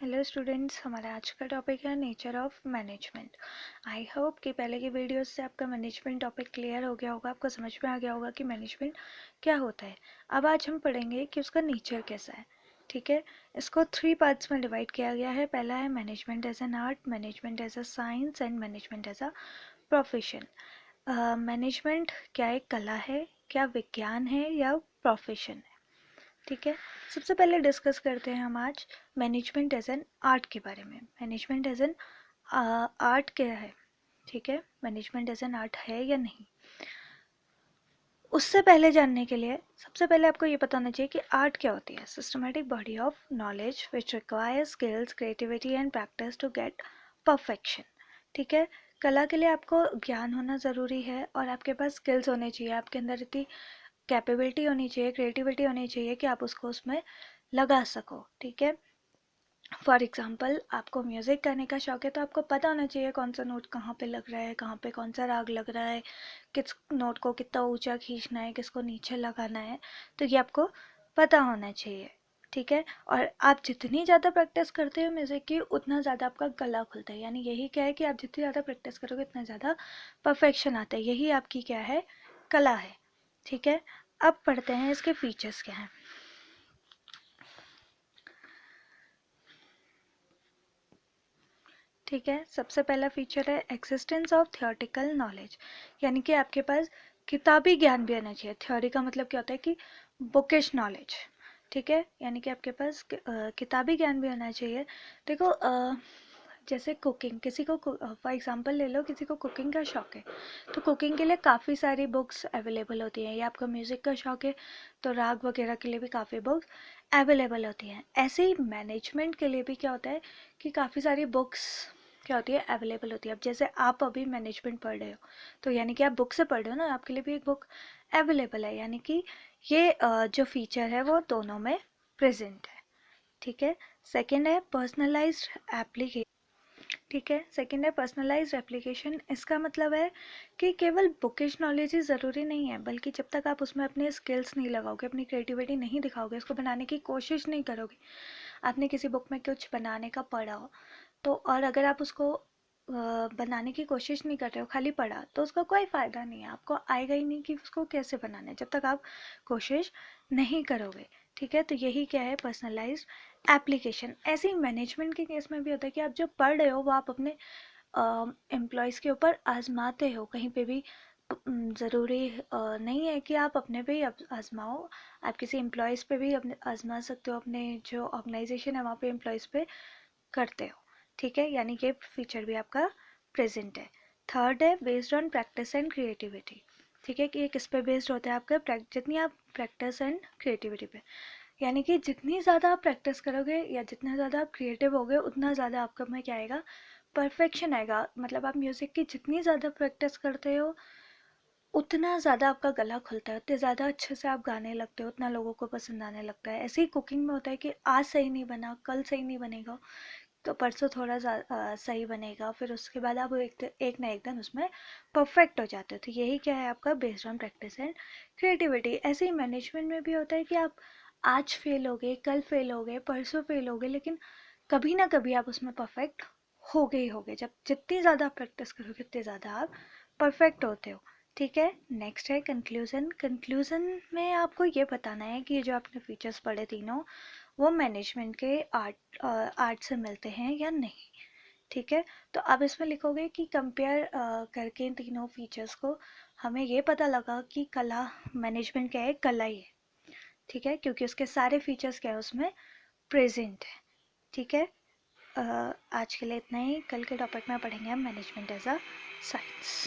Hello students, हमारा आज का टॉपिक है nature of management. I hope कि पहले की वीडियोस से आपका मैनेजमेंट टॉपिक क्लियर हो गया होगा, आपको समझ में आ गया होगा कि मैनेजमेंट क्या होता है। अब आज हम पढ़ेंगे कि उसका नेचर कैसा है। ठीक है, इसको 3 पार्ट्स में डिवाइड किया गया है। पहला है management as an art, management as a science and management as a profession. Management क्या एक कला है, क्या विज्ञान है या प्रोफेशन है। ठीक है, सबसे पहले डिस्कस करते हैं हम आज मैनेजमेंट एज एन आर्ट के बारे में। मैनेजमेंट एज एन आर्ट क्या है। ठीक है, मैनेजमेंट एज एन आर्ट है या नहीं, उससे पहले जानने के लिए सबसे पहले आपको ये पता होना चाहिए कि आर्ट क्या होती है। Systematic body of knowledge which requires skills, creativity and practice to get perfection. ठीक है, कला के लिए आपको ज्ञान होना ज़रूरी है और आपके पास स्किल्स होने चाहिए, आपके अंदर इतनी कैपेबिलिटी होनी चाहिए, क्रिएटिविटी होनी चाहिए कि आप उसको उसमें लगा सको। ठीक है, फॉर एग्जाम्पल आपको म्यूज़िक करने का शौक है तो आपको पता होना चाहिए कौन सा नोट कहाँ पे लग रहा है, कहाँ पे कौन सा राग लग रहा है, किस नोट को कितना ऊंचा खींचना है, किसको नीचे लगाना है, तो ये आपको पता होना चाहिए। ठीक है, और आप जितनी ज़्यादा प्रैक्टिस करते हो म्यूज़िक की उतना ज़्यादा आपका गला खुलता है। यानी यही क्या है कि आप जितनी ज़्यादा प्रैक्टिस करोगे उतना ज़्यादा परफेक्शन आता है। यही आपकी क्या है, कला है। ठीक है, अब पढ़ते हैं इसके फीचर्स क्या हैं। ठीक है, सबसे पहला फीचर है एक्सिस्टेंस ऑफ थियोरेटिकल नॉलेज, यानी कि आपके पास किताबी ज्ञान भी आना चाहिए। थ्योरी का मतलब क्या होता है कि बुकिश नॉलेज। ठीक है, यानी कि आपके पास किताबी ज्ञान भी होना चाहिए। देखो जैसे कुकिंग, किसी को फॉर एग्जांपल ले लो, किसी को कुकिंग का शौक है तो कुकिंग के लिए काफ़ी सारी बुक्स अवेलेबल होती हैं, या आपका म्यूज़िक का शौक है तो राग वगैरह के लिए भी काफ़ी बुक्स अवेलेबल होती हैं। ऐसे ही मैनेजमेंट के लिए भी क्या होता है कि काफ़ी सारी बुक्स क्या होती है, अवेलेबल होती है। अब जैसे आप अभी मैनेजमेंट पढ़ रहे हो तो यानी कि आप बुक से पढ़ रहे हो ना, आपके लिए भी एक बुक अवेलेबल है। यानी कि ये जो फीचर है वो दोनों में प्रेजेंट है। ठीक है, सेकेंड है पर्सनलाइज्ड एप्लीकेशन। ठीक है, सेकेंड है पर्सनलाइज्ड एप्लीकेशन। इसका मतलब है कि केवल बुकिश नॉलेज ही ज़रूरी नहीं है, बल्कि जब तक आप उसमें अपने स्किल्स नहीं लगाओगे, अपनी क्रिएटिविटी नहीं दिखाओगे, उसको बनाने की कोशिश नहीं करोगे। आपने किसी बुक में कुछ बनाने का पढ़ा हो तो, और अगर आप उसको बनाने की कोशिश नहीं कर रहे हो, खाली पढ़ा, तो उसका कोई फ़ायदा नहीं है। आपको आएगा ही नहीं कि उसको कैसे बनाना है जब तक आप कोशिश नहीं करोगे। ठीक है, तो यही क्या है, पर्सनलाइज्ड एप्लीकेशन। ऐसे ही मैनेजमेंट के केस में भी होता है कि आप जो पढ़ रहे हो वो आप अपने एम्प्लॉयज़ के ऊपर आजमाते हो। कहीं पे भी ज़रूरी नहीं है कि आप अपने पे ही आजमाओ, आप किसी एम्प्लॉयज़ पे भी अपने आजमा सकते हो, अपने जो ऑर्गेनाइजेशन है वहाँ पे एम्प्लॉयज़ पे करते हो। ठीक है, यानी कि फीचर भी आपका प्रेजेंट है। थर्ड है based on practice and creativity. ठीक है, कि ये किस पे बेस्ड होता है, आपका जितनी आप प्रैक्टिस एंड क्रिएटिविटी पे, यानी कि जितनी ज़्यादा आप प्रैक्टिस करोगे या जितना ज़्यादा आप क्रिएटिव होगे उतना ज़्यादा आपका में क्या आएगा, परफेक्शन आएगा। मतलब आप म्यूज़िक की जितनी ज़्यादा प्रैक्टिस करते हो उतना ज़्यादा आपका गला खुलता है, उतने ज़्यादा अच्छे से आप गाने लगते हो, उतना लोगों को पसंद आने लगता है। ऐसे ही कुकिंग में होता है कि आज सही नहीं बना, कल सही नहीं बनेगा तो परसों थोड़ा सही बनेगा, फिर उसके बाद आप एक ना एक दिन उसमें परफेक्ट हो जाते हो। तो यही क्या है आपका based on practice and creativity. ऐसे ही मैनेजमेंट में भी होता है कि आप आज फेल हो गए, कल फेल हो गए, परसों फेल हो गए, लेकिन कभी ना कभी आप उसमें परफेक्ट हो गए ही हो गए। जब जितनी ज़्यादा आप प्रैक्टिस करोगे उतनी ज़्यादा आप परफेक्ट होते हो। ठीक है, नेक्स्ट है कंक्लूजन। कंक्लूजन में आपको ये बताना है कि ये जो आपने फीचर्स पढ़े तीनों वो मैनेजमेंट के आर्ट से मिलते हैं या नहीं। ठीक है, तो आप इसमें लिखोगे कि कंपेयर करके इन तीनों फीचर्स को हमें ये पता लगा कि कला, मैनेजमेंट क्या है, कला ही है। ठीक है, क्योंकि उसके सारे फीचर्स क्या है उसमें प्रेजेंट है। ठीक है, आज के लिए इतना ही। कल के टॉपिक में पढ़ेंगे हम मैनेजमेंट एज अ साइंस।